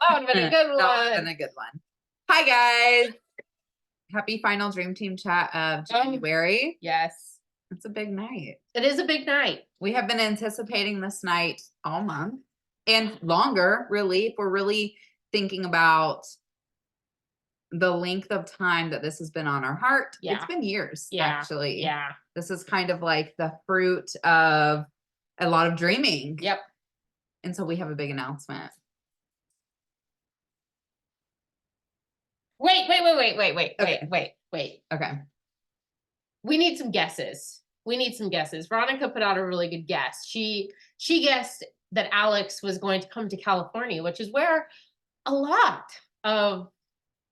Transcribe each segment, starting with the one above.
That would have been a good one. That would have been a good one. Hi, guys. Happy final Dream Team chat of January. Yes. It's a big night. It is a big night. We have been anticipating this night all month and longer, really. If we're really thinking about the length of time that this has been on our heart. Yeah. It's been years, Yeah. actually. Yeah. This is kind of like the fruit of a lot of dreaming. Yep. And so we have a big announcement. Wait. Okay. We need some guesses. Veronica put out a really good guess. She guessed that ALEXX was going to come to California, which is where a lot of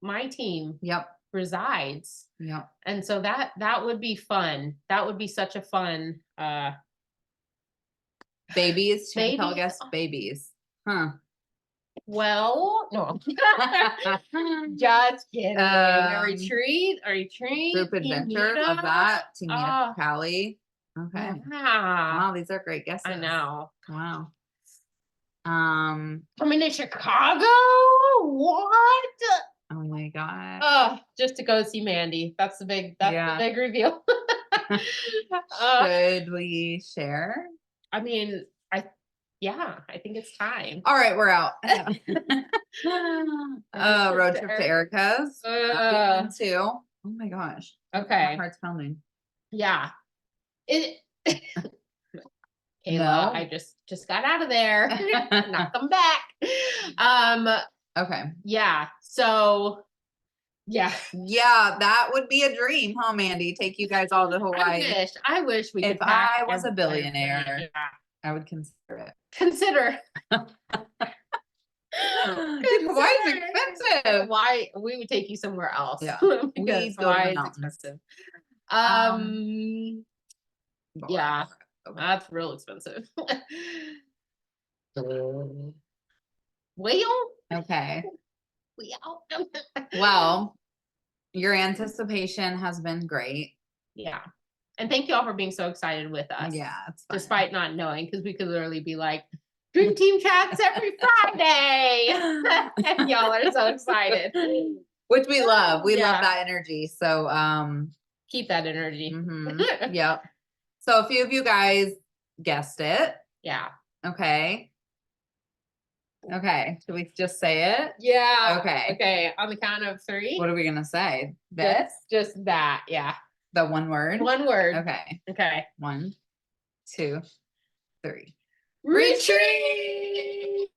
my team resides. Yep. And so that would be fun. That would be such a fun babies. Chantel guessed babies. Huh. Well, no. Just kidding. A retreat. Group adventure. Love that. Team Meetup Cali. Okay. Yeah. Wow, these are great guesses. I know. Wow. Coming to Chicago? What? Oh my God. Just to go see Mandy. That's the big reveal. Should we share? I mean, I think it's time. All right, we're out. Road trip to Erica's. Too. Oh my gosh. Okay. My heart's pounding. Yeah. Kayla, no. I just got out of there. Not come back. Okay. Yeah. So yeah. Yeah, that would be a dream, huh, Mandy? Take you guys all to Hawaii. I wish we could. If I was a billionaire, I would consider it. Hawaii's expensive. Why we would take you somewhere else? Yeah. Because Hawaii is expensive. Yeah. That's real expensive. Whale? Okay. Whale. Well, your anticipation has been great. Yeah. And thank you all for being so excited with us. Yeah. Despite not knowing, because we could literally be like, Dream Team chats every Friday. And y'all are so excited. Which we love. We love that energy. So keep that energy. Yep. So a few of you guys guessed it. Yeah. Okay. Should we just say it? Yeah. Okay. Okay. On the count of 3. What are we gonna say? This? Just that. Yeah. The one word? One word. Okay. Okay. 1, 2, 3. Retreat!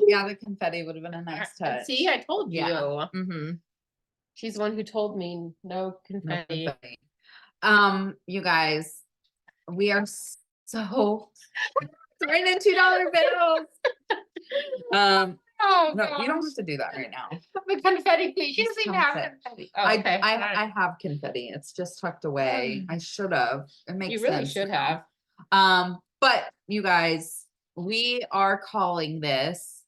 Yeah, the confetti would have been a nice touch. See, I told you. Yeah. She's the one who told me no confetti. You guys, we are so throwing in $2 bills. No, you don't have to do that right now. The confetti, please. You doesn't have confetti. Oh, okay. I have confetti. It's just tucked away. I should have. It makes sense. You really should have. But you guys, we are calling this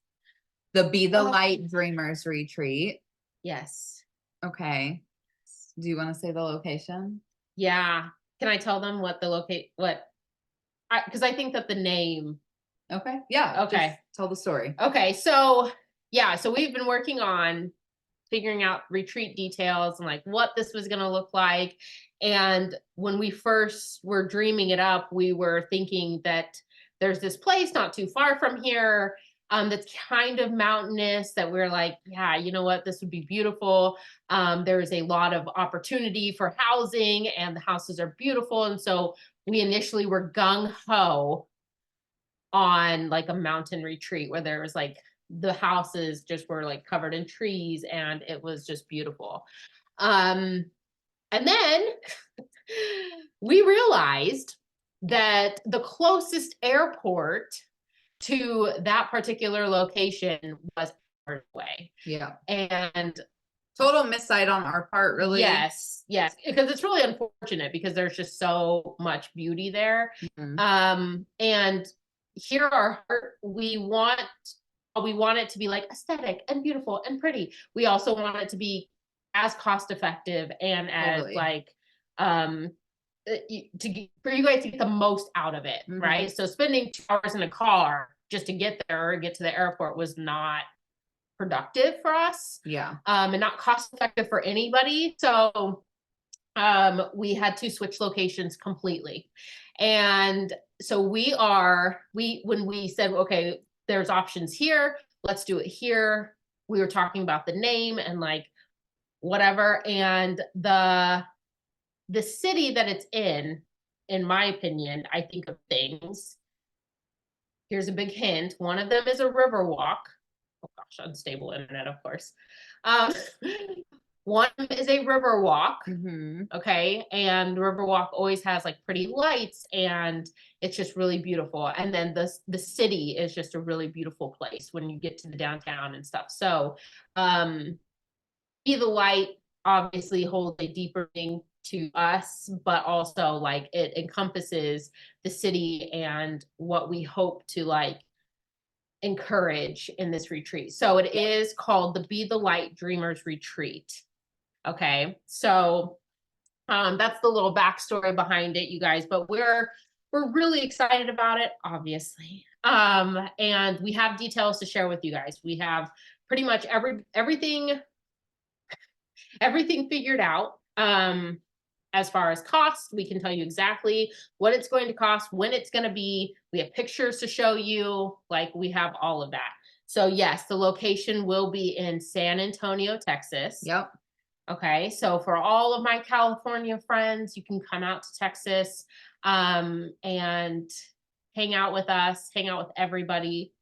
the Be the Light Dreamers Retreat. Yes. Okay. Do you want to say the location? Yeah. Can I tell them what the because I think that the name. Okay. Yeah. Okay. Tell the story. Okay. So yeah. So we've been working on figuring out retreat details and like what this was going to look like. And when we first were dreaming it up, we were thinking that there's this place not too far from here that's kind of mountainous that we're like, yeah, you know what, this would be beautiful. There is a lot of opportunity for housing and the houses are beautiful. And so we initially were gung-ho on like a mountain retreat where there was like the houses just were like covered in trees and it was just beautiful. And then we realized that the closest airport to that particular location was hours away. Yeah. And total missight on our part, really. Yes, because it's really unfortunate because there's just so much beauty there. And here we want it to be like aesthetic and beautiful and pretty. We also want it to be as cost effective and as like for you guys to get the most out of it, right? So spending 2 hours in a car just to get there or get to the airport was not productive for us. Yeah. And not cost effective for anybody. So we had to switch locations completely. And so when we said, okay, there's options here, let's do it here. We were talking about the name and like whatever. And the city that it's in my opinion, I think of things. Here's a big hint. One of them is a river walk. Oh gosh, unstable internet, of course. Um, one is a river walk. Okay. And Riverwalk always has like pretty lights and it's just really beautiful. And then the city is just a really beautiful place when you get to the downtown and stuff. So Be the Light obviously holds a deeper meaning to us, but also like it encompasses the city and what we hope to like encourage in this retreat. So it is called the Be the Light Dreamers Retreat. Okay. So that's the little backstory behind it, you guys, but we're really excited about it, obviously. And we have details to share with you guys. We have pretty much everything figured out. As far as cost, we can tell you exactly what it's going to cost, when it's going to be. We have pictures to show you, like we have all of that. So yes, the location will be in San Antonio, Texas. Yep. Okay, so for all of my California friends, you can come out to Texas and hang out with us, hang out with everybody.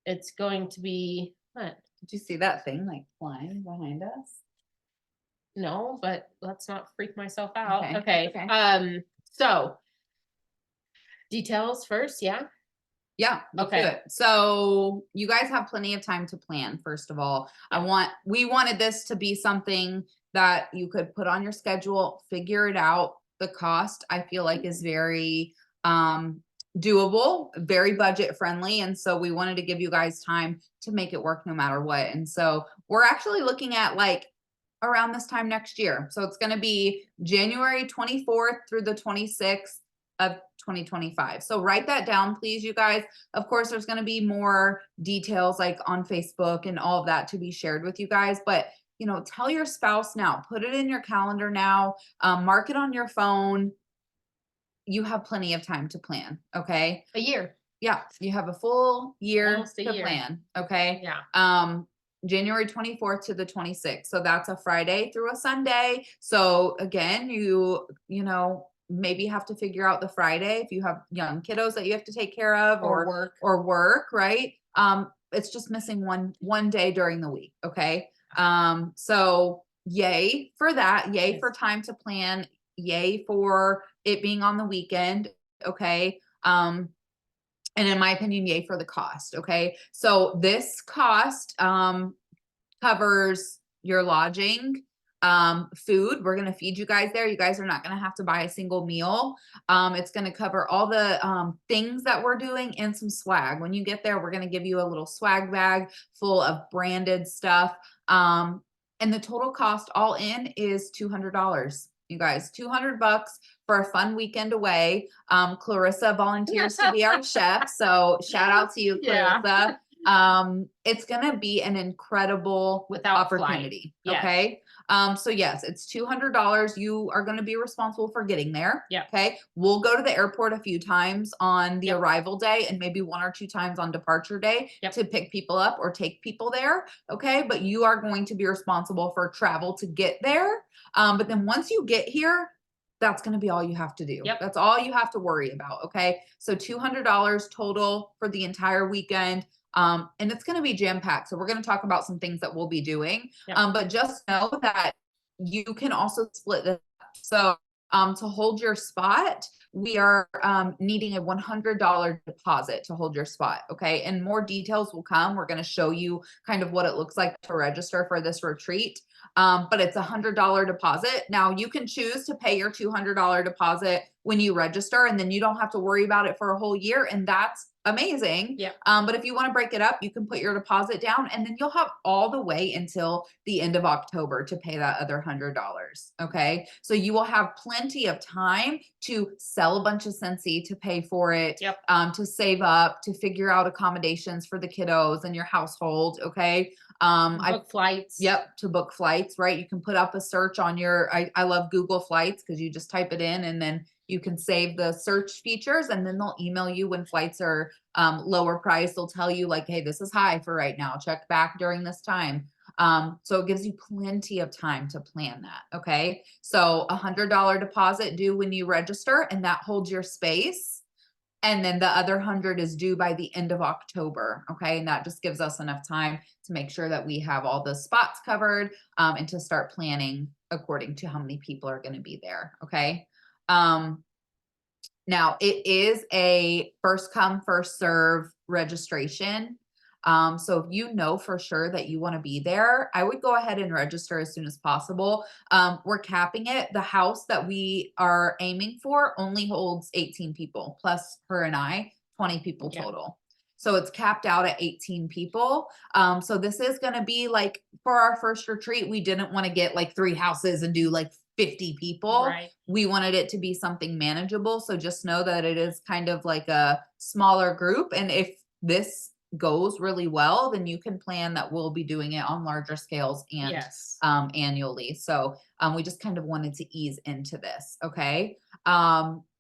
It's going to be what? Did you see that thing like flying behind us? No, but let's not freak myself out. Okay. Okay. So details first, yeah. Yeah, let's do Okay. it. So you guys have plenty of time to plan. First of all, we wanted this to be something that you could put on your schedule, figure it out. The cost I feel like is very doable, very budget friendly. And so we wanted to give you guys time to make it work no matter what. And so we're actually looking at like around this time next year. So it's going to be January 24th through the 26th of 2025. So write that down, please, you guys. Of course, there's going to be more details like on Facebook and all of that to be shared with you guys. But, you know, tell your spouse now, put it in your calendar now, mark it on your phone. You have plenty of time to plan. Okay. A year. Yeah. You have a full year Almost a to year. plan. Okay. Yeah. January 24th to the 26th. So that's a Friday through a Sunday. So again, you know, maybe have to figure out the Friday if you have young kiddos that you have to take care of Or work, right? It's just missing one day during the week. Okay. So yay for that. Yay Yes. for time to plan. Yay for it being on the weekend. Okay. And in my opinion, yay for the cost. Okay. So this cost covers your lodging, food. We're going to feed you guys there. You guys are not going to have to buy a single meal. It's going to cover all the things that we're doing and some swag. When you get there, we're going to give you a little swag bag full of branded stuff. And the total cost all in is $200. You guys, $200 for a fun weekend away. Clarissa volunteers to be our chef. So shout out to you, Clarissa. Yeah. It's going to be an incredible opportunity. Yes. Okay. So yes, it's $200. You are going to be responsible for getting there. Yeah. Okay. We'll go to the airport a few times on the arrival day and maybe 1 or 2 times on departure day to pick people up or take people there. Okay. But you are going to be responsible for travel to get there. But then once you get here, that's going to be all you have to do. Yep. That's all you have to worry about. Okay. So $200 total for the entire weekend. And it's going to be jam-packed. So we're going to talk about some things that we'll be doing. Yep. But just know that you can also split this up. So to hold your spot, we are needing a $100 deposit to hold your spot. Okay. And more details will come. We're going to show you kind of what it looks like to register for this retreat. but it's $100 deposit. Now you can choose to pay your $200 deposit when you register, and then you don't have to worry about it for a whole year. And that's amazing. Yeah. But if you want to break it up, you can put your deposit down, and then you'll have all the way until the end of October to pay that other $100. Okay. So you will have plenty of time to sell a bunch of Scentsy, to pay for it, Yep. to save up, to figure out accommodations for the kiddos and your household. Okay. Book flights. Yep, to book flights, right? You can put up a search on your, I love Google Flights, because you just type it in and then you can save the search features, and then they'll email you when flights are lower price. They'll tell you like, hey, this is high for right now. Check back during this time. So it gives you plenty of time to plan that. Okay. So $100 deposit due when you register, and that holds your space. And then the other 100 is due by the end of October. Okay. And that just gives us enough time to make sure that we have all the spots covered, and to start planning according to how many people are going to be there. Okay. Now it is a first come, first serve registration. So if you know for sure that you want to be there, I would go ahead and register as soon as possible. We're capping it. The house that we are aiming for only holds 18 people, plus her and I, 20 people Yeah. total. So it's capped out at 18 people. So this is going to be like, for our first retreat, we didn't want to get like 3 houses and do like 50 people. Right. We wanted it to be something manageable. So just know that it is kind of like a smaller group. And if this goes really well, then you can plan that we'll be doing it on larger scales and Yes. annually. So we just kind of wanted to ease into this. Okay.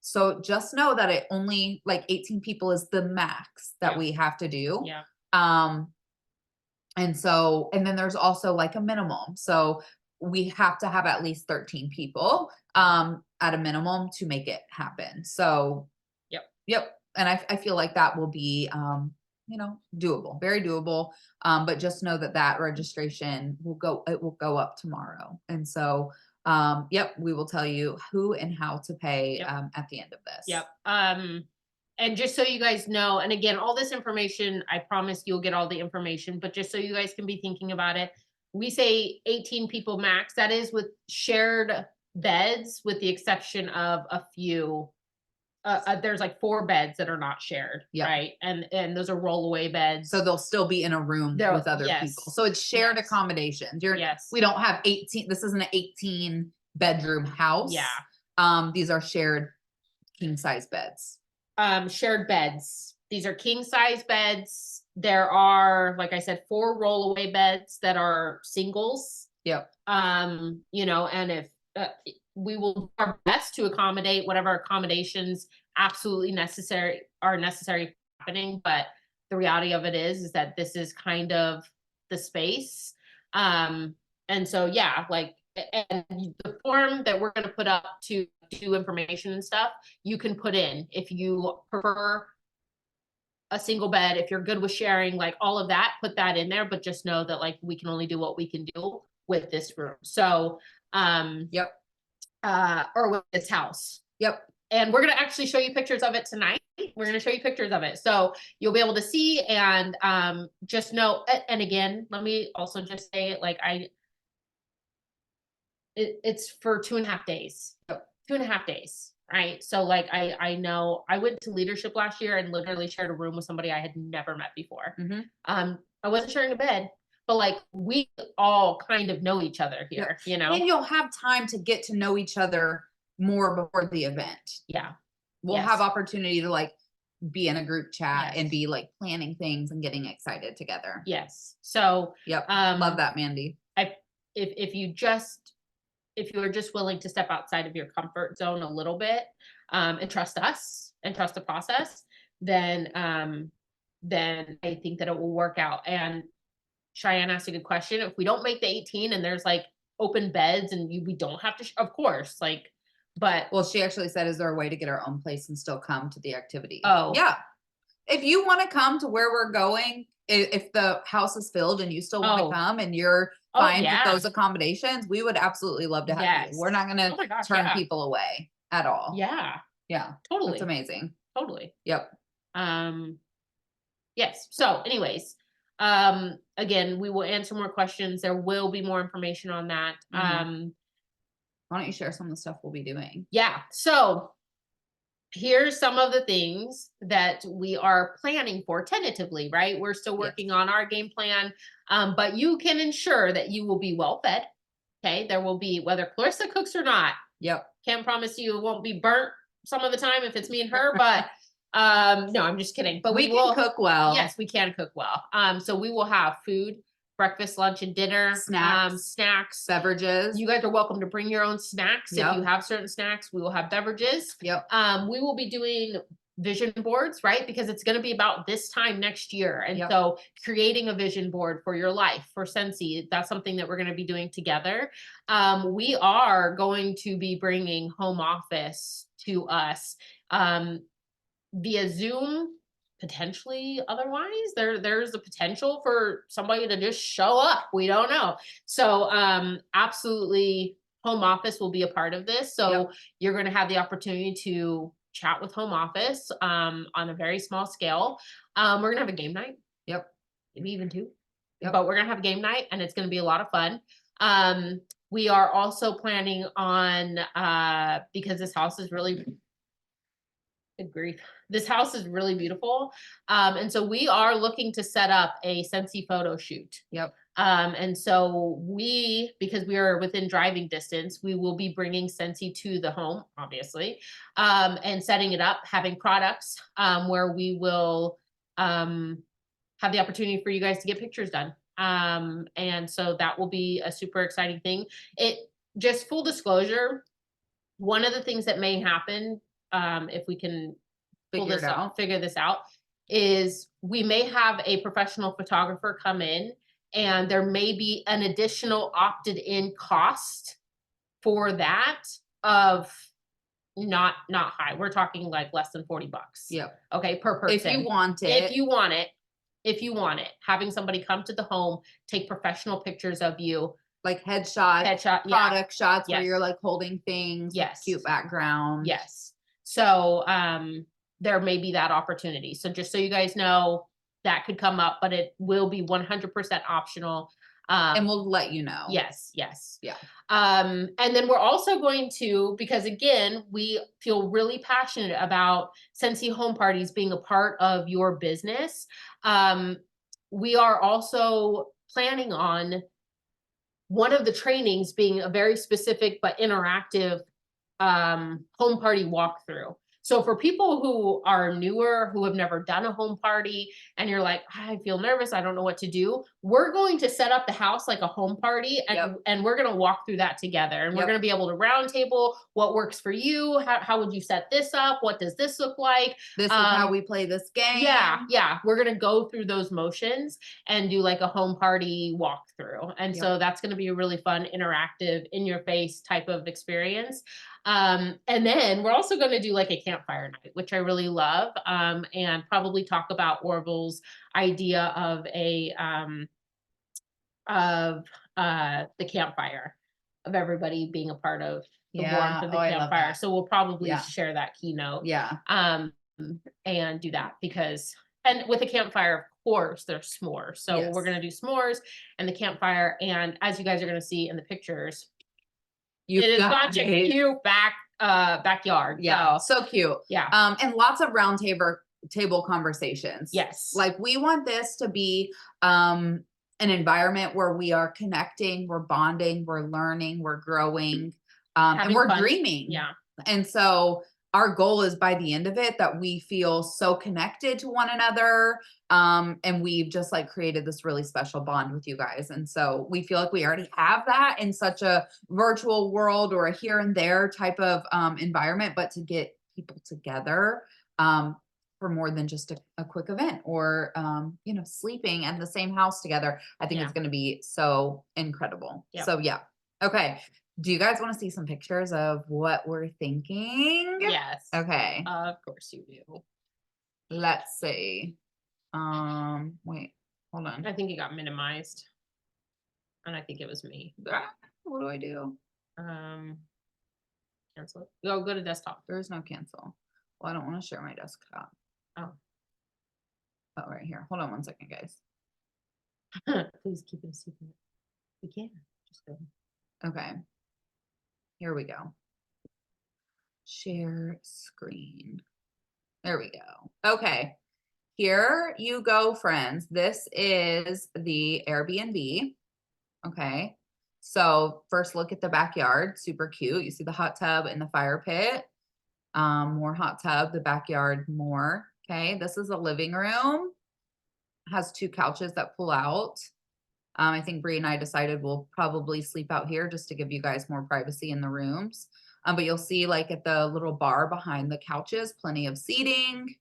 So just know that it only, like, 18 people is the max that Yeah. we have to do. Yeah. And so, and then there's also like a minimum. So we have to have at least 13 people at a minimum to make it happen. So yep. And I feel like that will be doable, very doable. But just know that that registration will go up tomorrow. And so yep, we will tell you who and how to pay at the end of this. Yep. And just so you guys know, and again, all this information, I promise you'll get all the information, but just so you guys can be thinking about it, we say 18 people max. That is with shared beds, with the exception of a few. There's like 4 beds that are not shared, right? And those are rollaway beds. So they'll still be in a room with other people. So it's shared accommodations. We don't have 18. This isn't an 18 bedroom house. Yeah. These are shared king size beds. Shared beds. These are king size beds. There are, like I said, 4 rollaway beds that are singles. Yep. And if we will do our best to accommodate whatever accommodations absolutely necessary happening, but the reality of it is that this is kind of the space. And so and the form that we're going to put up to do information and stuff, you can put in if you prefer a single bed, if you're good with sharing, like all of that, put that in there, but just know that like we can only do what we can do with this room. So or with this house. Yep. And we're going to actually show you pictures of it tonight. We're going to show you pictures of it. So you'll be able to see, and just know, and again, let me also just say, like, it's for 2.5 days, 2.5 days. Right. So like, I know I went to leadership last year and literally shared a room with somebody I had never met before. I wasn't sharing a bed, but like we all kind of know each other here, And you'll have time to get to know each other more before the event. Yeah. We'll have opportunity to like be in a group chat and be like planning things and getting excited together. Yes. So love that, Mandy. If you are just willing to step outside of your comfort zone a little bit, and trust us and trust the process, then I think that it will work out. And Cheyenne asked a good question. If we don't make the 18 and there's like open beds and we don't have to, of course, like, but. Well, she actually said, is there a way to get our own place and still come to the activity? Oh. Yeah. If you want to come to where we're going, if the house is filled and you still want to come and you're fine with those accommodations, we would absolutely love to have you. We're not going to turn people away at all. Yeah. Yeah. Totally. It's amazing. Totally. Yep. Yes. So anyways, Again, we will answer more questions. There will be more information on that. Mhm. Why don't you share some of the stuff we'll be doing? Yeah. So here's some of the things that we are planning for tentatively, right? We're still working Yes. on our game plan, but you can ensure that you will be well fed. Okay. There will be, whether Clarissa cooks or not, Yep. can't promise you it won't be burnt some of the time if it's me and her, but no, I'm just kidding. But We we can will cook well. Yes, we can cook well. So we will have food, breakfast, lunch, and dinner, Snacks. snacks. Beverages. You guys are welcome to bring your own snacks. If you Yep. have certain snacks, we will have beverages. Yep. We will be doing vision boards, right? Because it's going to be about this time next year. And Yep. so creating a vision board for your life, for Scentsy, that's something that we're going to be doing together. We are going to be bringing home office to us via Zoom, potentially otherwise. There's a potential for somebody to just show up. We don't know. So absolutely home office will be a part of this. So Yep. you're going to have the opportunity to chat with home office on a very small scale. We're gonna have a game night. Yep. Maybe even two. Yep. But we're gonna have a game night and it's gonna be a lot of fun. We are also planning on because this house is really, good grief, this house is really beautiful. And so we are looking to set up a Scentsy photo shoot. Yep. And so because we are within driving distance, we will be bringing Scentsy to the home, obviously, and setting it up, having products where we will have the opportunity for you guys to get pictures done. And so that will be a super exciting thing. It just full disclosure, one of the things that may happen, if we can figure this out, is we may have a professional photographer come in and there may be an additional opted in cost for that of not high. We're talking like less than $40. Yep. Okay, per person. If you want it. If you want it, having somebody come to the home, take professional pictures of you. Like headshot, yeah. product shots where Yes. you're like holding things. Yes. Cute background. Yes. So there may be that opportunity. So just so you guys know, that could come up, but it will be 100% optional. And we'll let you know. Yes, yes. Yeah. And then we're also going to, because again, we feel really passionate about Scentsy home parties being a part of your business. We are also planning on one of the trainings being a very specific but interactive home party walkthrough. So for people who are newer, who have never done a home party, and you're like, I feel nervous, I don't know what to do, we're going to set up the house like a home party, and we're going to walk through that together. And we're going to be able to round table what works for you. How would you set this up? What does this look like? This is how we play this game. Yeah. We're going to go through those motions and do like a home party walkthrough. And so that's going to be a really fun, interactive, in your face type of experience. And then we're also going to do like a campfire night, which I really love, and probably talk about Orville's idea of the campfire, of everybody being a part of the warmth of the campfire. So we'll probably share that keynote. And do that and with a campfire, of course, there's s'mores. So we're going to do s'mores and the campfire. And as you guys are going to see in the pictures, it is such a cute backyard. So cute. And lots of round table conversations. Yes. Like we want this to be an environment where we are connecting, we're bonding, we're learning, we're growing, and we're dreaming. And so our goal is by the end of it that we feel so connected to one another. And we've just like created this really special bond with you guys. And so we feel like we already have that in such a virtual world or a here and there type of environment, but to get people together for more than just a quick event or, sleeping in the same house together, I think it's going to be so incredible. So okay. Do you guys want to see some pictures of what we're thinking? Yes. Okay. Of course you do. Let's see. Wait, hold on. I think it got minimized. And I think it was me. What do I do? Cancel it. Go to desktop. There is no cancel. Well, I don't want to share my desktop. Oh, right here. Hold on one second, guys. Please keep it a secret. We can. Just go. Okay. Here we go. Share screen. There we go. Okay. Here you go, friends. This is the Airbnb. Okay. So first look at the backyard. Super cute. You see the hot tub and the fire pit. More hot tub, the backyard, more. Okay. This is a living room. Has 2 couches that pull out. I think Bree and I decided we'll probably sleep out here just to give you guys more privacy in the rooms. But you'll see like at the little bar behind the couches, plenty of seating.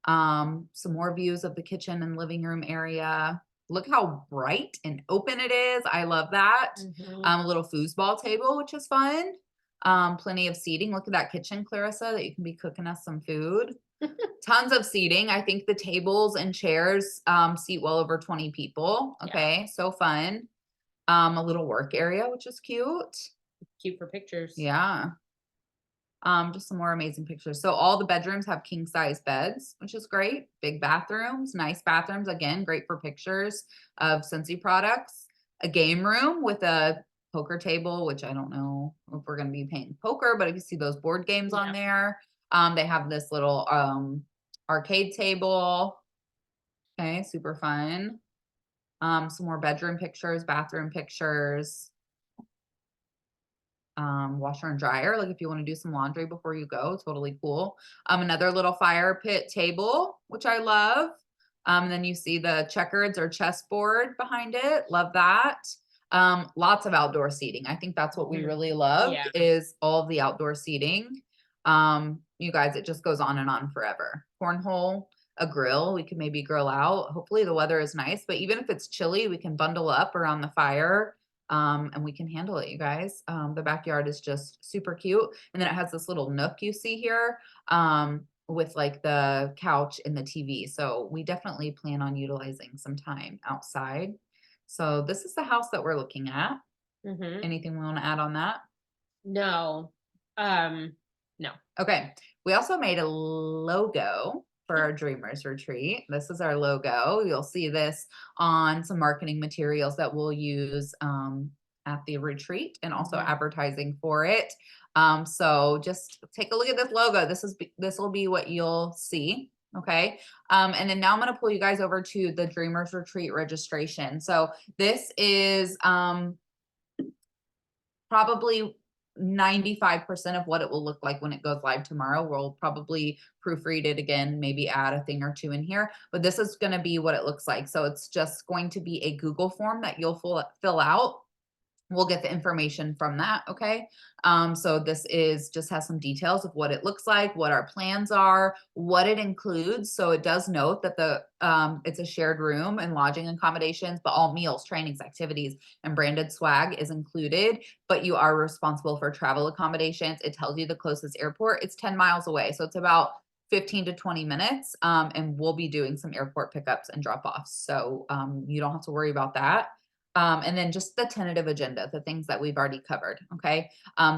Some more views of the kitchen and living room area. Look how bright and open it is. I love that. A little foosball table, which is fun. Plenty of seating. Look at that kitchen, Clarissa, that you can be cooking us some food. Tons of seating. I think the tables and chairs seat well over 20 people. Okay, so fun. A little work area, which is cute. Cute for pictures. Yeah. Just some more amazing pictures. So all the bedrooms have king size beds, which is great. Big bathrooms, nice bathrooms. Again, great for pictures of Scentsy products. A game room with a poker table, which I don't know if we're going to be playing poker, but if you see those board games on there, they have this little arcade table. Okay, super fun. Some more bedroom pictures, bathroom pictures. Washer and dryer, like if you want to do some laundry before you go, totally cool. Another little fire pit table, which I love. And then you see the checkers or chessboard behind it. Love that. Lots of outdoor seating. I think that's what we really loved is all the outdoor seating. You guys, it just goes on and on forever. Cornhole, a grill. We could maybe grill out. Hopefully the weather is nice, but even if it's chilly, we can bundle up around the fire. And we can handle it, you guys. The backyard is just super cute. And then it has this little nook you see here with like the couch and the TV. So we definitely plan on utilizing some time outside. So this is the house that we're looking at. Anything we want to add on that? No. No. Okay. We also made a logo for our Dreamers Retreat. This is our logo. You'll see this on some marketing materials that we'll use at the retreat and also advertising for it. So just take a look at this logo. This will be what you'll see. Okay. And then now I'm going to pull you guys over to the Dreamers Retreat registration. So this is probably 95% of what it will look like when it goes live tomorrow. We'll probably proofread it again, maybe add a thing or two in here, but this is going to be what it looks like. So it's just going to be a Google form that you'll fill out. We'll get the information from that. Okay. So this just has some details of what it looks like, what our plans are, what it includes. So it does note that it's a shared room and lodging accommodations, but all meals, trainings, activities, and branded swag is included, but you are responsible for travel accommodations. It tells you the closest airport. It's 10 miles away. So it's about 15 to 20 minutes. And we'll be doing some airport pickups and drop offs. So you don't have to worry about that. And then just the tentative agenda, the things that we've already covered. Okay.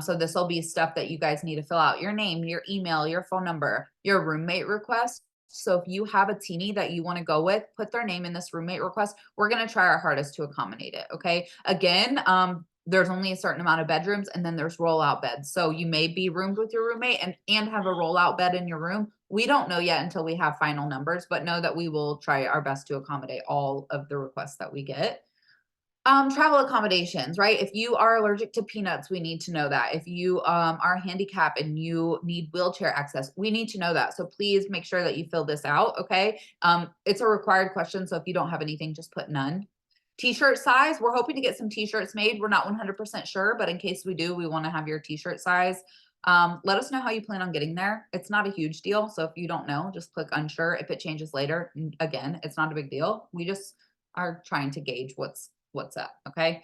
So this will be stuff that you guys need to fill out: your name, your email, your phone number, your roommate request. So if you have a teenie that you want to go with, put their name in this roommate request. We're going to try our hardest to accommodate it. Okay. Again, there's only a certain amount of bedrooms and then there's rollout beds. So you may be roomed with your roommate and have a rollout bed in your room. We don't know yet until we have final numbers, but know that we will try our best to accommodate all of the requests that we get. Travel accommodations, right? If you are allergic to peanuts, we need to know that. If you are handicapped and you need wheelchair access, we need to know that. So please make sure that you fill this out, okay? It's a required question, so if you don't have anything, just put none. T-shirt size, we're hoping to get some t-shirts made. We're not 100% sure, but in case we do, we want to have your t-shirt size. Let us know how you plan on getting there. It's not a huge deal, so if you don't know, just click unsure. If it changes later, again, it's not a big deal. We just are trying to gauge what's up. Okay.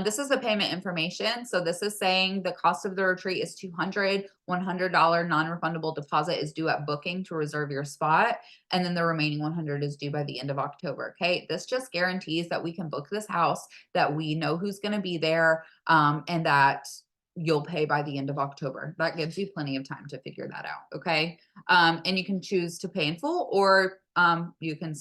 This is the payment information. So this is saying the cost of the retreat is $200, $100 non-refundable deposit is due at booking to reserve your spot. And then the remaining 100 is due by the end of October. Okay. This just guarantees that we can book this house, that we know who's going to be there, and that you'll pay by the end of October. That gives you plenty of time to figure that out. Okay. And you can choose to pay in full, or you can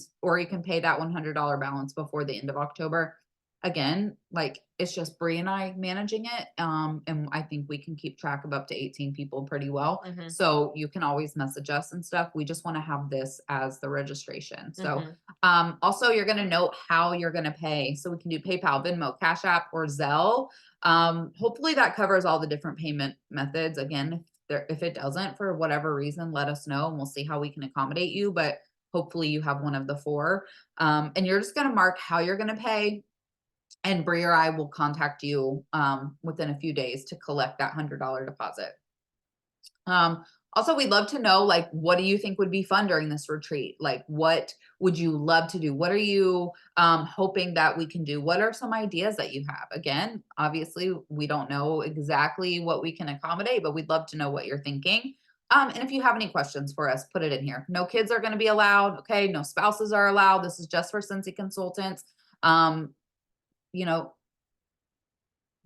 pay that $100 balance before the end of October. Again, like, it's just Bree and I managing it. And I think we can keep track of up to 18 people pretty well. Mhm. So you can always message us and stuff. We just want to have this as the registration. So Mhm. also, you're going to note how you're going to pay. So we can do PayPal, Venmo, Cash App, or Zelle. Hopefully that covers all the different payment methods. Again, if it doesn't, for whatever reason, let us know and we'll see how we can accommodate you. But hopefully you have one of the four. And you're just going to mark how you're going to pay. And Bree or I will contact you within a few days to collect that $100 deposit. Also, we'd love to know, like, what do you think would be fun during this retreat? Like, what would you love to do? What are you hoping that we can do? What are some ideas that you have? Again, obviously, we don't know exactly what we can accommodate, but we'd love to know what you're thinking. And if you have any questions for us, put it in here. No kids are going to be allowed. Okay. No spouses are allowed. This is just for Scentsy consultants. You know,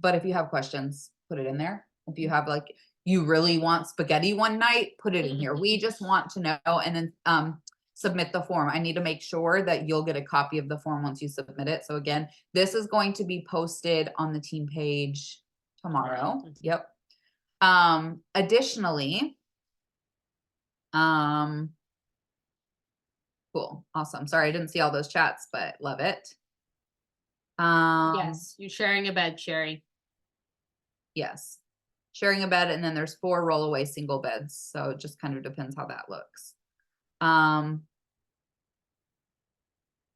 but if you have questions, put it in there. If you have, like, you really want spaghetti one night, put it in here. We just want to know, and then submit the form. I need to make sure that you'll get a copy of the form once you submit it. So again, this is going to be posted on the team page tomorrow. Mhm. Yep. Additionally, cool. Awesome. Sorry, I didn't see all those chats, but love it. Yes, you're sharing a bed, Sherry. Yes. Sharing a bed, and then there's 4 roll-away single beds. So it just kind of depends how that looks.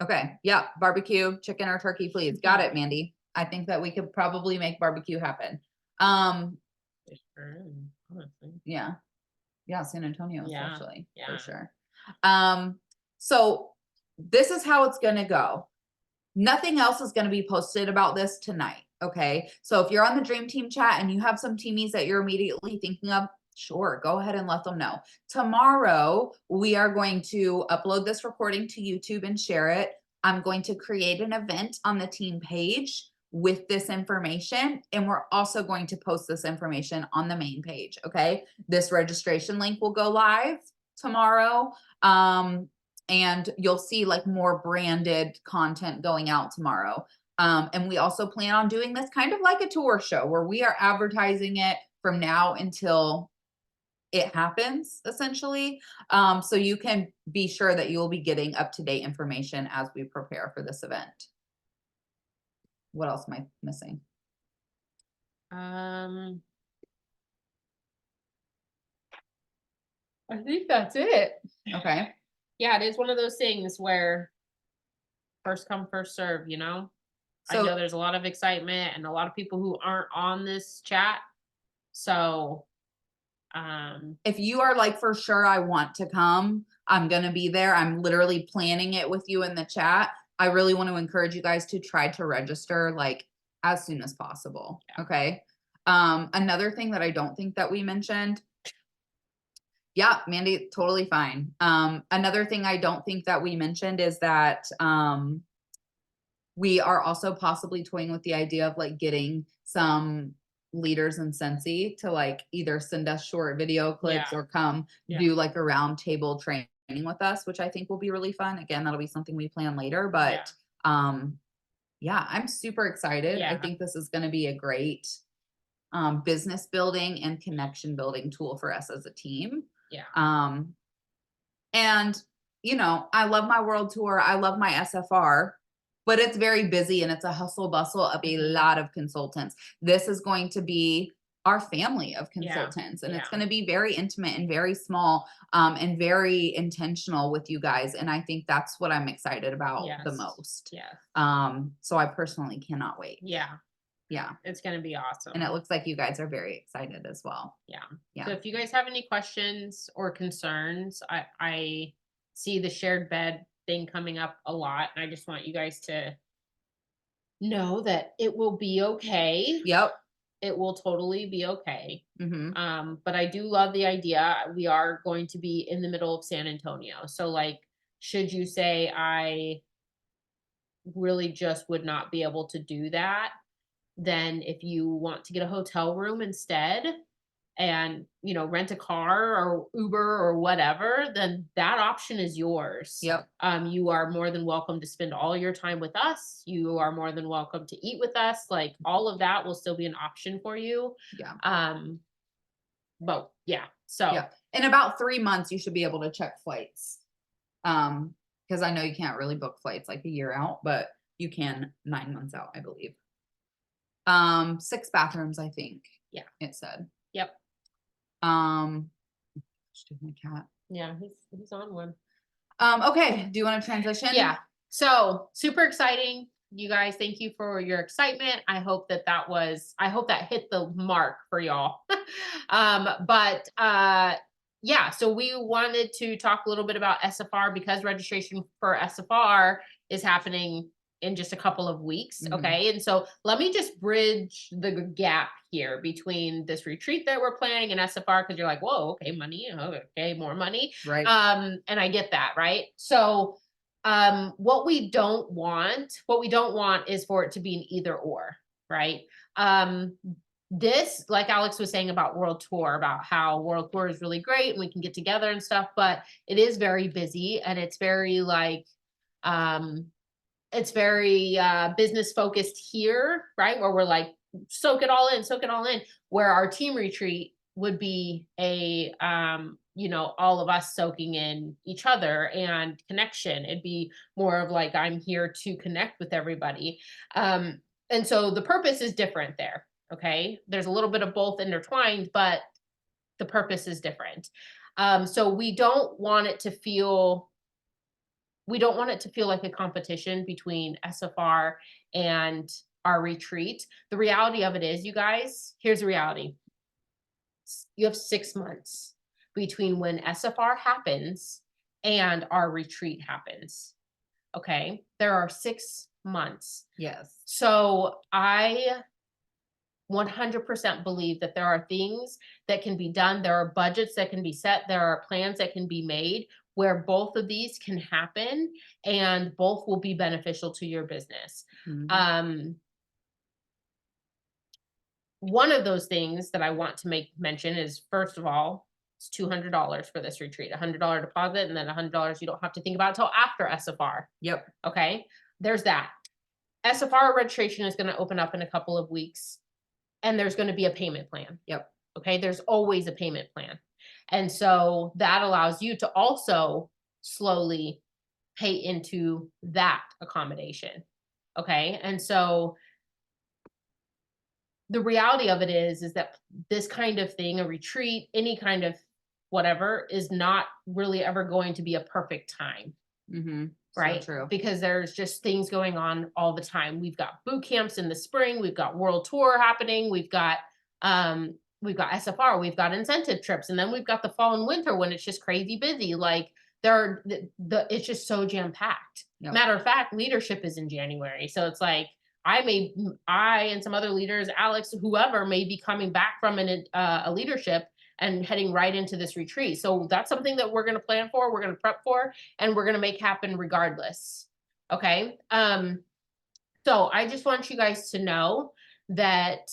Okay. Yeah. Barbecue, chicken or turkey, please. Got it, Mandy. I think that we could probably make barbecue happen. Honestly. Yeah. Yeah. San Antonio, Yeah, especially, yeah. for sure. So this is how it's going to go. Nothing else is going to be posted about this tonight. Okay. So if you're on the Dream Team chat and you have some teamies that you're immediately thinking of, sure, go ahead and let them know. Tomorrow, we are going to upload this recording to YouTube and share it. I'm going to create an event on the team page with this information. And we're also going to post this information on the main page. Okay. This registration link will go live tomorrow. And you'll see, like, more branded content going out tomorrow. And we also plan on doing this kind of like a tour show where we are advertising it from now until it happens, essentially. So you can be sure that you'll be getting up-to-date information as we prepare for this event. What else am I missing? I think that's it. Okay. Yeah, it is one of those things where first come, first serve, you know? I know So there's a lot of excitement and a lot of people who aren't on this chat. So, if you are like, for sure, I want to come, I'm going to be there, I'm literally planning it with you in the chat. I really want to encourage you guys to try to register, like, as soon as possible. Yeah. Okay. Another thing that I don't think that we mentioned. Yeah, Mandy, totally fine. Another thing I don't think that we mentioned is that we are also possibly toying with the idea of, like, getting some leaders in Scentsy to, like, either send us short video clips Yeah. or come Yeah. do, like, a round table training with us, which I think will be really fun. Again, that'll be something we plan later, but yeah, I'm super excited. I Yeah. think this is going to be a great business building and connection building tool for us as a team. Yeah. And, you know, I love my world tour. I love my SFR, but it's very busy and it's a hustle bustle of a lot of consultants. This is going to be our family of consultants, and it's going to be very intimate and very small, and very intentional with you guys. And I think that's what I'm excited about the most. Yeah. So I personally cannot wait. Yeah. Yeah. It's going to be awesome. And it looks like you guys are very excited as well. Yeah. Yeah. So if you guys have any questions or concerns, I see the shared bed thing coming up a lot. And I just want you guys to know that it will be okay. Yep. It will totally be okay. Mm-hmm. But I do love the idea. We are going to be in the middle of San Antonio. So, like, should you say I really just would not be able to do that, then if you want to get a hotel room instead and, rent a car or Uber or whatever, then that option is yours. Yep. You are more than welcome to spend all your time with us. You are more than welcome to eat with us. Like all of that will still be an option for you. Yeah. But yeah, so Yeah. In about 3 months, you should be able to check flights. Because I know you can't really book flights like a year out, but you can 9 months out, I believe. 6 bathrooms, I think. Yeah. It said. Yep. My cat. Yeah, he's on one. Okay. Do you want to transition? Yeah. So super exciting. You guys, thank you for your excitement. I hope that hit the mark for y'all. Yeah, so we wanted to talk a little bit about SFR because registration for SFR is happening in just a couple of weeks. Mhm. Okay. And so let me just bridge the gap here between this retreat that we're planning and SFR, because you're like, whoa, okay, money, okay, more money. Right. And I get that, right? So what we don't want is for it to be an either or, right? This, like Alex was saying about World Tour, about how World Tour is really great and we can get together and stuff, but it is very busy and it's very business focused here, right? Where we're like, soak it all in, where our team retreat would be all of us soaking in each other and connection. It'd be more of like, I'm here to connect with everybody. And so the purpose is different there. Okay. There's a little bit of both intertwined, but the purpose is different. So we don't want it to feel like a competition between SFR and our retreat. The reality of it is, you guys, here's the reality. You have 6 months between when SFR happens and our retreat happens. Okay. There are 6 months. Yes. So I 100% believe that there are things that can be done. There are budgets that can be set. There are plans that can be made where both of these can happen and both will be beneficial to your business. Mhm. One of those things that I want to make mention is, first of all, it's $200 for this retreat, $100 deposit, and then $100 you don't have to think about until after SFR. Yep. Okay. There's that. SFR registration is going to open up in a couple of weeks and there's going to be a payment plan. Yep. Okay. There's always a payment plan. And so that allows you to also slowly pay into that accommodation. Okay. And so the reality of it is that this kind of thing, a retreat, any kind of whatever, is not really ever going to be a perfect time. Mm-hmm. Right. So true. Because there's just things going on all the time. We've got boot camps in the spring. We've got World Tour happening. We've got SFR. We've got incentive trips, and then we've got the fall and winter when it's just crazy busy. Like it's just so jam packed. Yep. Matter of fact, leadership is in January, so it's like I and some other leaders, Alex, whoever, may be coming back from a leadership and heading right into this retreat. So that's something that we're going to plan for, we're going to prep for, and we're going to make happen regardless. Okay. So I just want you guys to know that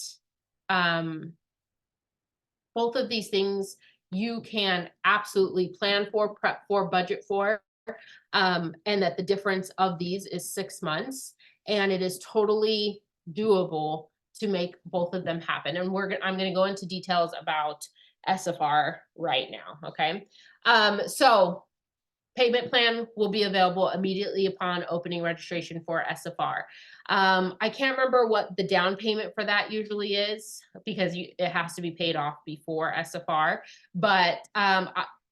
both of these things you can absolutely plan for, prep for, budget for, and that the difference of these is 6 months, and it is totally doable to make both of them happen. And I'm going to go into details about SFR right now. Okay. So payment plan will be available immediately upon opening registration for SFR. I can't remember what the down payment for that usually is because it has to be paid off before SFR, but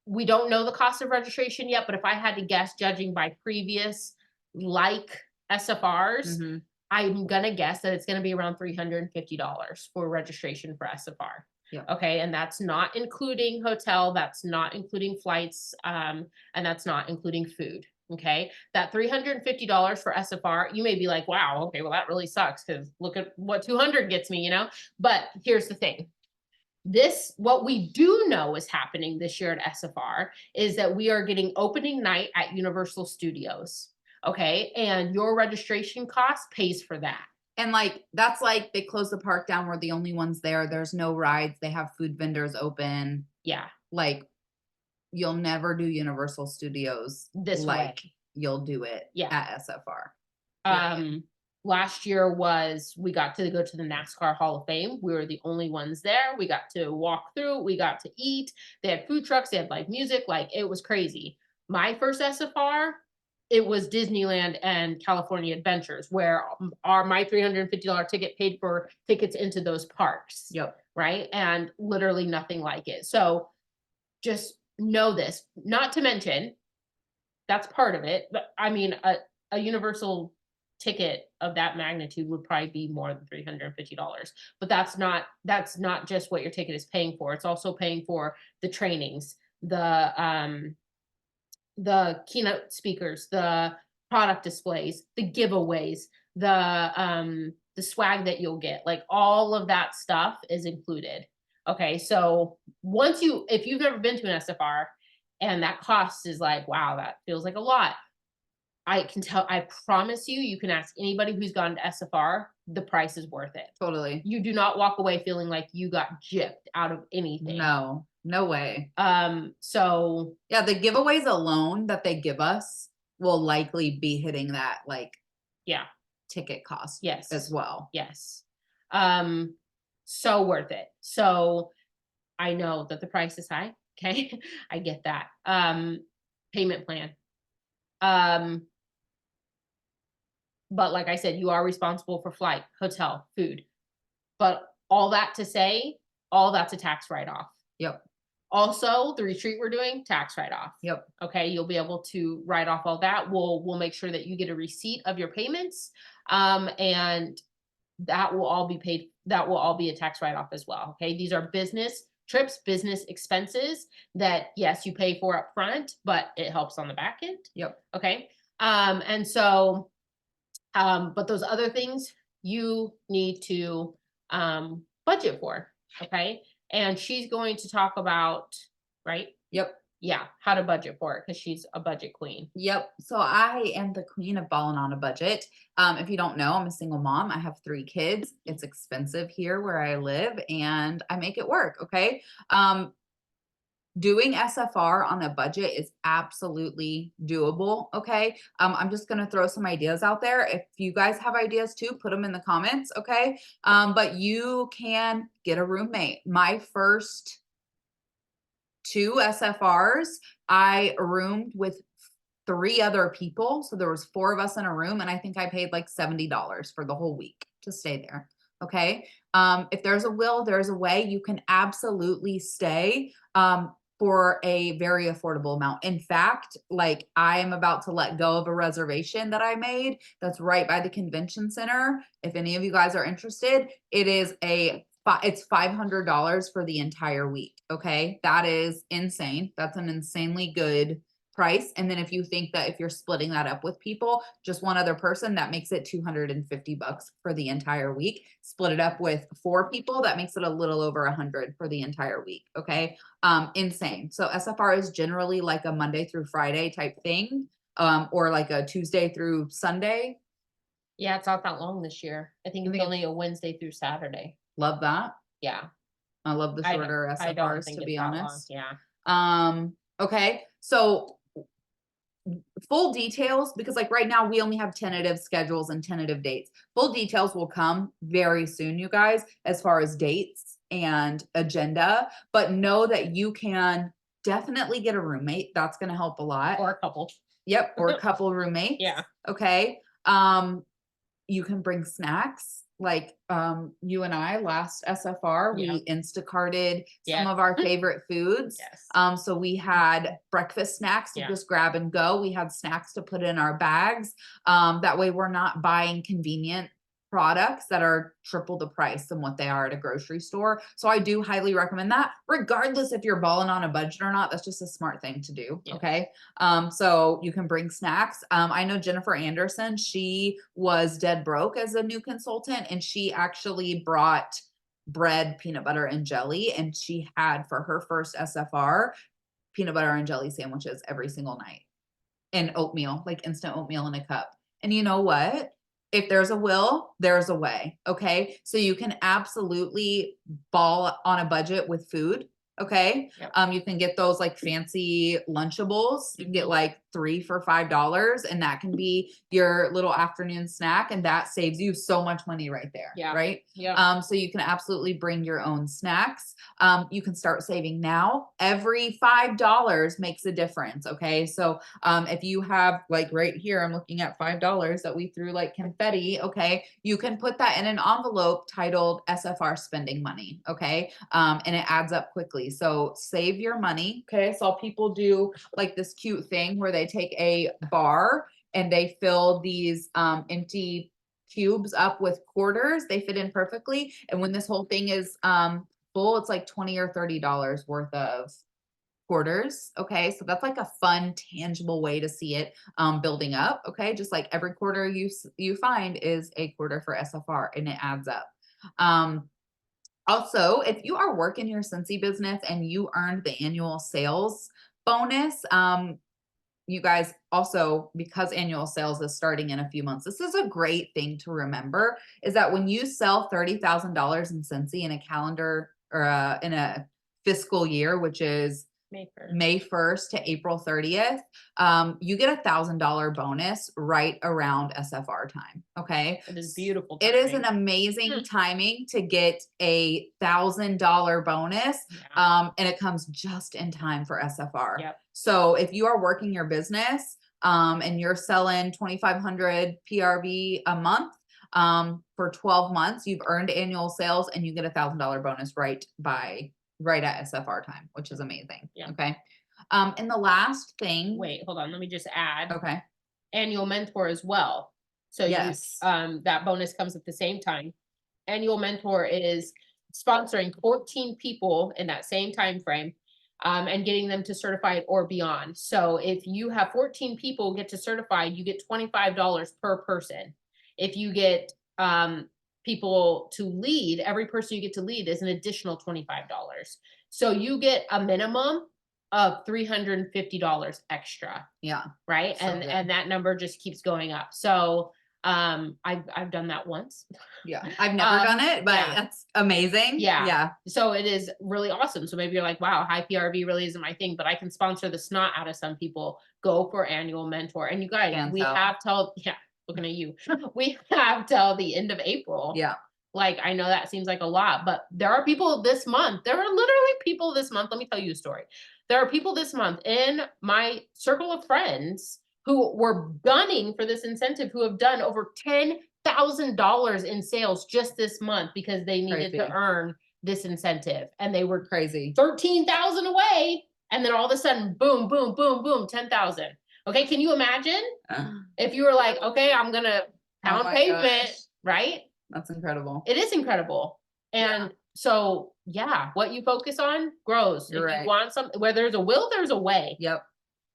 we don't know the cost of registration yet. But if I had to guess, judging by previous SFRs, Mhm. I'm going to guess that it's going to be around $350 for registration for SFR. Yeah. Okay. And that's not including hotel. That's not including flights. And that's not including food. Okay. That $350 for SFR, you may be like, wow, okay, well, that really sucks because look at what 200 gets me, but here's the thing. What we do know is happening this year at SFR is that we are getting opening night at Universal Studios. Okay. And your registration cost pays for that. And like, that's like, they close the park down. We're the only ones there. There's no rides. They have food vendors open. Yeah, Like, you'll never do Universal Studios this way. like you'll do it Yeah. at SFR. Period. Last year we got to go to the NASCAR Hall of Fame. We were the only ones there. We got to walk through, we got to eat. They had food trucks, they had live music, like it was crazy. My first SFR, it was Disneyland and California Adventures, where my $350 ticket paid for tickets into those parks. Yep. Right? And literally nothing like it. So just know this. Not to mention, that's part of it. But I mean, a Universal ticket of that magnitude would probably be more than $350. But that's not just what your ticket is paying for. It's also paying for the trainings, the keynote speakers, the product displays, the giveaways, the swag that you'll get. Like all of that stuff is included. Okay, so if you've never been to an SFR and that cost is like, wow, that feels like a lot. I promise you, you can ask anybody who's gone to SFR, the price is worth it. Totally. You do not walk away feeling like you got gypped out of anything. No way. So yeah, the giveaways alone that they give us will likely be hitting that like yeah, ticket cost yes, as well. yes. So worth it. So I know that the price is high. Okay. I get that. Payment plan. But like I said, you are responsible for flight, hotel, food. But all that to say, all that's a tax write-off. Yep. Also, the retreat we're doing, tax write-off. Yep. Okay, you'll be able to write off all that. We'll make sure that you get a receipt of your payments, and that will all be paid. That will all be a tax write-off as well. Okay, these are business trips, business expenses that yes, you pay for up front, but it helps on the back end. Yep. Okay, and so. But those other things you need to budget for, okay? And she's going to talk about, right? Yep. Yeah, how to budget for it because she's a budget queen. Yep. So I am the queen of balling on a budget. If you don't know, I'm a single mom. I have 3 kids. It's expensive here where I live and I make it work. Okay. Doing SFR on a budget is absolutely doable. Okay. I'm just going to throw some ideas out there. If you guys have ideas too, put them in the comments. Okay. But you can get a roommate. My first 2 SFRs, I roomed with 3 other people. So there was 4 of us in a room and I think I paid like $70 for the whole week to stay there. Okay. If there's a will, there's a way. You can absolutely stay for a very affordable amount. In fact, like I am about to let go of a reservation that I made that's right by the convention center. If any of you guys are interested, it's $500 for the entire week. Okay. That is insane. That's an insanely good price. And then if you think that if you're splitting that up with people, just one other person, that makes it $250 for the entire week. Split it up with 4 people, that makes it a little over $100 for the entire week. Okay. Insane. So SFR is generally like a Monday through Friday type thing, or like a Tuesday through Sunday. Yeah, it's not that long this year. I think it's only a Wednesday through Saturday. Love that. Yeah. I love the shorter SFRs, to be honest. Yeah. Okay. So full details, because like right now we only have tentative schedules and tentative dates. Full details will come very soon, you guys, as far as dates and agenda, but know that you can definitely get a roommate. That's going to help a lot. Or a couple. Yep. Or a couple roommates. Yeah. Okay. You can bring snacks. Like you and I last SFR, we Instacarted some of our favorite foods. Yes. So we had breakfast snacks to just grab and go. We had snacks to put in our bags. That way we're not buying convenient products that are triple the price than what they are at a grocery store. So I do highly recommend that, regardless if you're balling on a budget or not. That's just a smart thing to do. Yeah. Okay. So you can bring snacks. I know Jennifer Anderson, she was dead broke as a new consultant, and she actually brought bread, peanut butter, and jelly. And she had, for her first SFR, peanut butter and jelly sandwiches every single night, and oatmeal, like instant oatmeal in a cup. And you know what? if there's a will, there's a way. Okay. So you can absolutely ball on a budget with food. Okay. Yep. You can get those like fancy Lunchables. You can get like 3 for $5, and that can be your little afternoon snack. And that saves you so much money right there. Yeah. Right. Yeah. So you can absolutely bring your own snacks. You can start saving now. Every $5 makes a difference. Okay. So if you have like right here, I'm looking at $5 that we threw like confetti. Okay. You can put that in an envelope titled SFR spending money. Okay. And it adds up quickly. So save your money. Okay. So people do like this cute thing where they take a bar and they fill these empty cubes up with quarters. They fit in perfectly. And when this whole thing is full, it's like $20 or $30 worth of quarters. Okay. So that's like a fun, tangible way to see it building up. Okay. Just like every quarter you find is a quarter for SFR, and it adds up. Also, if you are working your Scentsy business and you earned the annual sales bonus, you guys also, because annual sales is starting in a few months, this is a great thing to remember, is that when you sell $30,000 in Scentsy in a calendar or in a fiscal year, which is May 1st to April 30th, you get $1,000 bonus right around SFR time. Okay. It is beautiful. It is an amazing timing to get a $1,000 bonus. Yeah. And it comes just in time for SFR. Yep. So if you are working your business, and you're selling 2,500 PRV a month, for 12 months, you've earned annual sales and you get $1,000 bonus right at SFR time, which is amazing. Yeah. Okay. And the last thing. Wait, hold on. Let me just add. Okay. Annual mentor as well. So yes, that bonus comes at the same time. Annual mentor is sponsoring 14 people in that same time frame, and getting them to certified or beyond. So if you have 14 people get to certified, you get $25 per person. If you get people to lead, every person you get to lead is an additional $25. So you get a minimum of $350 extra. Yeah. Right. So and that number just keeps going up. So I've done that once. Yeah. I've never done it, but yeah. that's amazing. Yeah. Yeah. So it is really awesome. So maybe you're like, wow, high PRV really isn't my thing, but I can sponsor the snot out of some people. Go for annual mentor. And you guys, have till looking at you. We have till the end of April. Yeah. Like, I know that seems like a lot, but there are people this month. There are literally people this month. Let me tell you a story. There are people this month in my circle of friends who were gunning for this incentive, who have done over $10,000 in sales just this month because they needed to earn this incentive, and they were crazy 13,000 away. And then all of a sudden, boom, boom, boom, boom, 10,000. Okay. Can you imagine if you were like, okay, I'm going to pound pavement, right? That's incredible. It is incredible. And so, what you focus on grows. You're if you want something, where there's a will, there's a way. Yep.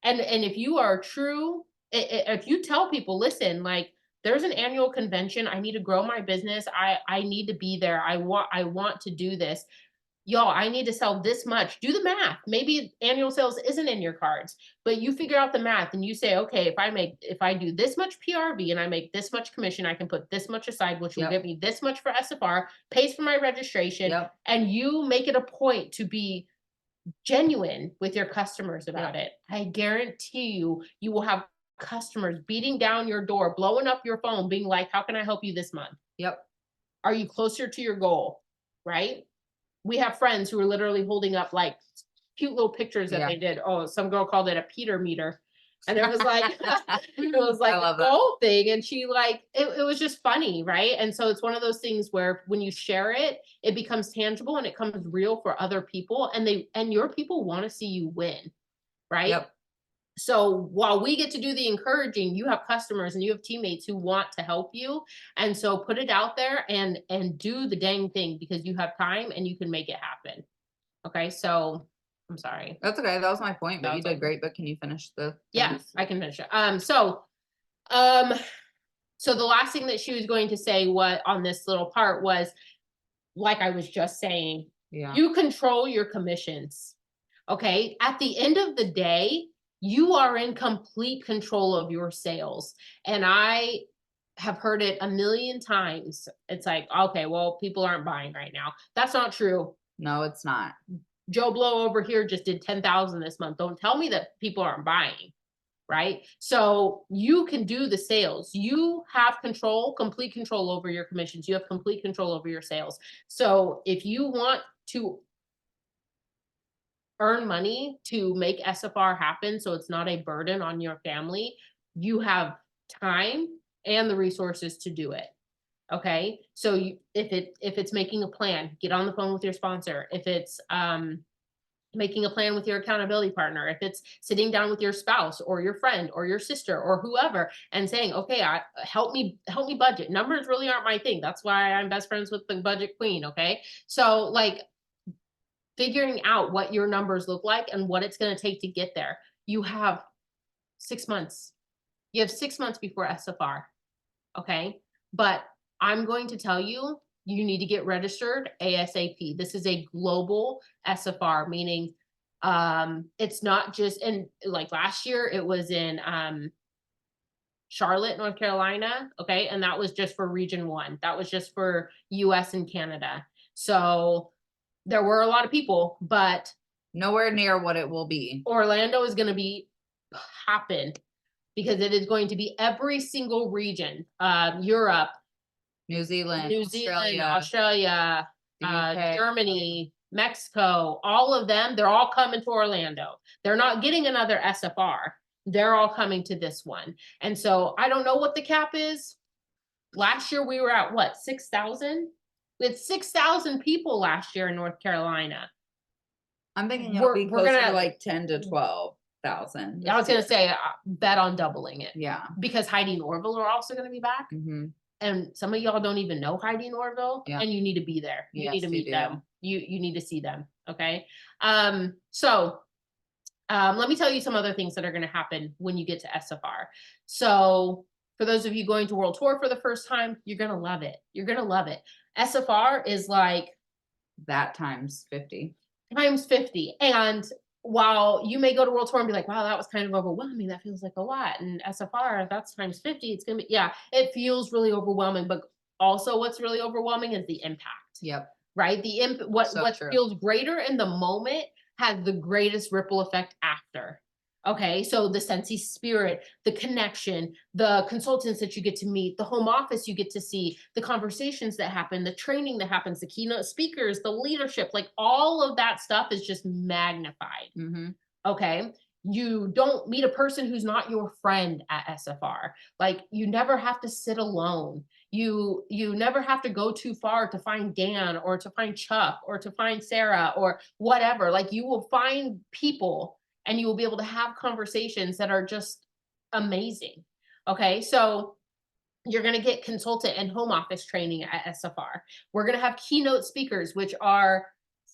And if you are true, if you tell people, listen, like, there's an annual convention, I need to grow my business. I need to be there. I want to do this. Y'all, I need to sell this much. Do the math. Maybe annual sales isn't in your cards, but you figure out the math and you say, okay, if I do this much PRV and I make this much commission, I can put this much aside, which will give me this much for SFR, pays for my registration. And you make it a point to be genuine with your customers about it. I guarantee you will have customers beating down your door, blowing up your phone, being like, how can I help you this month? Yep. Are you closer to your goal? Right? We have friends who are literally holding up like cute little pictures that they did. Oh, some girl called it a Peter meter. And it was like, a goal thing. And she it was just funny. Right. And so it's one of those things where when you share it, it becomes tangible and it comes real for other people. And your people want to see you win. Right. Yep. So while we get to do the encouraging, you have customers and you have teammates who want to help you. And so put it out there and do the dang thing, because you have time and you can make it happen. Okay. So I'm sorry. That's okay. That was my point, but you did great. But can you finish the? Yeah, I can finish it. So the last thing that she was going to say on this little part was, like I was just saying, you control your commissions. Okay. At the end of the day, you are in complete control of your sales. And I have heard it a million times. It's like, okay, well, people aren't buying right now. That's not true. No, it's not. Joe Blow over here just did 10,000 this month. Don't tell me that people aren't buying, right? So you can do the sales. You have control, complete control over your commissions. You have complete control over your sales. So if you want to earn money to make SFR happen, so it's not a burden on your family, you have time and the resources to do it. Okay. So if it's making a plan, get on the phone with your sponsor. If it's, making a plan with your accountability partner, if it's sitting down with your spouse or your friend or your sister or whoever and saying, okay, help me budget. Numbers really aren't my thing. That's why I'm best friends with the budget queen. Okay. So like figuring out what your numbers look like and what it's going to take to get there. You have 6 months. You have 6 months before SFR. Okay. But I'm going to tell you, you need to get registered ASAP. This is a global SFR, meaning it's not just in, like last year, it was in Charlotte, North Carolina. Okay. And that was just for region 1. That was just for US and Canada. So there were a lot of people, but Nowhere near what it will be. Orlando is going to be popping because it is going to be every single region, Europe, New Zealand, New Zealand, Australia, the UK. Germany, Mexico, all of them, they're all coming to Orlando. They're not getting another SFR. They're all coming to this one. And so I don't know what the cap is. Last year we were at what, 6,000? We had 6,000 people last year in North Carolina. I'm thinking it'll be We're closer gonna- to like 10 to 12,000. I was going to say, bet on doubling it. Yeah. Because Heidi and Orville are also going to be back. Mm-hmm. And some of y'all don't even know Heidi and Orville, Yeah. and you need to be there. You need Yes, to you meet do. them. You need to see them. Okay. So let me tell you some other things that are going to happen when you get to SFR. So for those of you going to World Tour for the first time, you're going to love it. You're going to love it. SFR is like That times 50. times 50. And while you may go to World Tour and be like, wow, that was kind of overwhelming. That feels like a lot. And SFR, that's times 50. It's going to be, yeah, it feels really overwhelming. But also what's really overwhelming is the impact. Yep. Right? What true. feels greater in the moment has the greatest ripple effect after. Okay, so the Sensi spirit, the connection, the consultants that you get to meet, the home office you get to see, the conversations that happen, the training that happens, the keynote speakers, the leadership, like all of that stuff is just magnified. Mm-hmm. Okay, you don't meet a person who's not your friend at SFR. Like you never have to sit alone. You never have to go too far to find Dan or to find Chuck or to find Sarah or whatever. Like you will find people and you will be able to have conversations that are just amazing. Okay, so you're going to get consultant and home office training at SFR. We're going to have keynote speakers, which are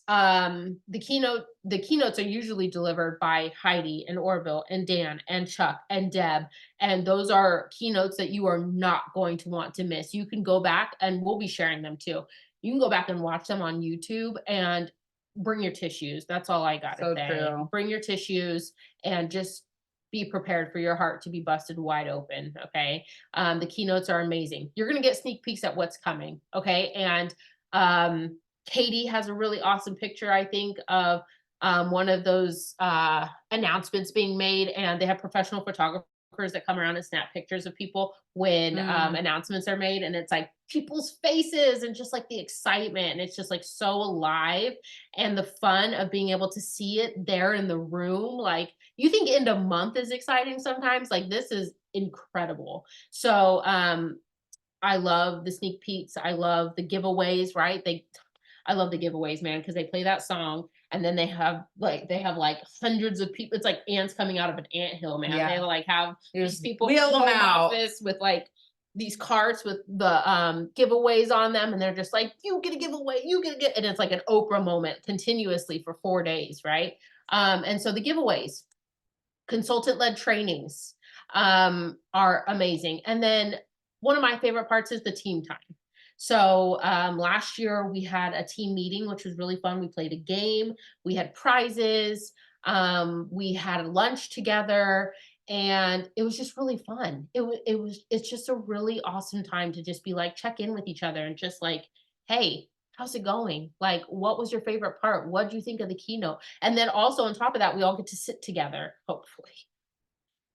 the keynotes are usually delivered by Heidi and Orville and Dan and Chuck and Deb. And those are keynotes that you are not going to want to miss. You can go back and we'll be sharing them too. You can go back and watch them on YouTube and bring your tissues. That's all I got to say. True. Bring your tissues and just be prepared for your heart to be busted wide open. Okay. The keynotes are amazing. You're going to get sneak peeks at what's coming. Okay. And, Katie has a really awesome picture, I think, of one of those announcements being made, and they have professional photographers that come around and snap pictures of people when announcements are made, and it's like people's faces and just like the excitement, and it's just like so alive, and the fun of being able to see it there in the room. Like you think end of month is exciting sometimes, like this is incredible. So I love the sneak peeks. I love the giveaways, right? I love the giveaways, man, because they play that song and then they have like hundreds of people. It's like ants coming out of an anthill, man. Yeah. They like have these people wheel them out office with like these carts with the giveaways on them, and they're just like, you get a giveaway, you get a giveaway, and it's like an Oprah moment continuously for 4 days, right? And so the giveaways, consultant-led trainings are amazing. And then one of my favorite parts is the team time. So last year we had a team meeting, which was really fun. We played a game, we had prizes, we had lunch together, and it was just really fun. It's just a really awesome time to just be like, check in with each other and just like, hey, how's it going? Like, what was your favorite part? What do you think of the keynote? And then also on top of that, we all get to sit together, hopefully.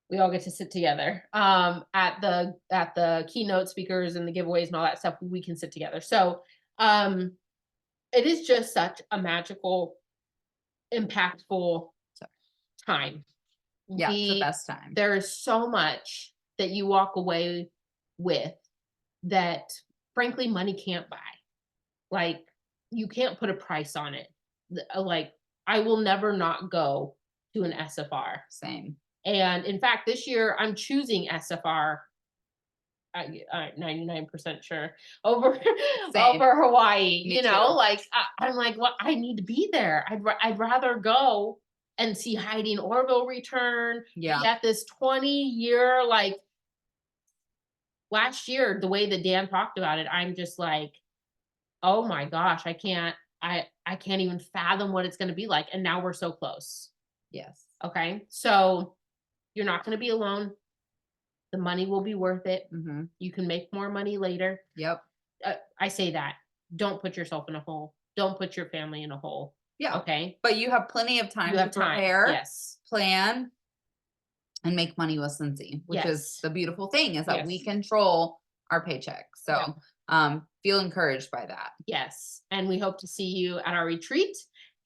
We all get to sit together at the keynote speakers and the giveaways and all that stuff. We can sit together. So it is just such a magical, impactful time. Yeah, it's the best time. There's so much that you walk away with that frankly money can't buy. Like, you can't put a price on it. Like, I will never not go to an SFR. Same. And in fact, this year I'm choosing SFR. 99% sure over Same. over Hawaii. Me You know, too. like I'm like, well, I need to be there. I'd rather go and see Heidi and Orville return. Yeah. Be at this 20-year, like last year, the way that Dan talked about it, I'm just like, oh my gosh, I can't even fathom what it's going to be like. And now we're so close. Yes. Okay, so you're not going to be alone. The money will be worth it. Mm-hmm. You can make more money later. Yep. I say that. Don't put yourself in a hole. Don't put your family in a hole. Yeah. Okay. But you have plenty of time You have to time. prepare, Yes. plan, and make money with Cincy, which is Yes. the beautiful thing is that we Yes. control our paycheck. So feel encouraged by that. Yes. And we hope to see you at our retreat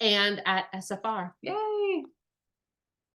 and at SFR. Yay.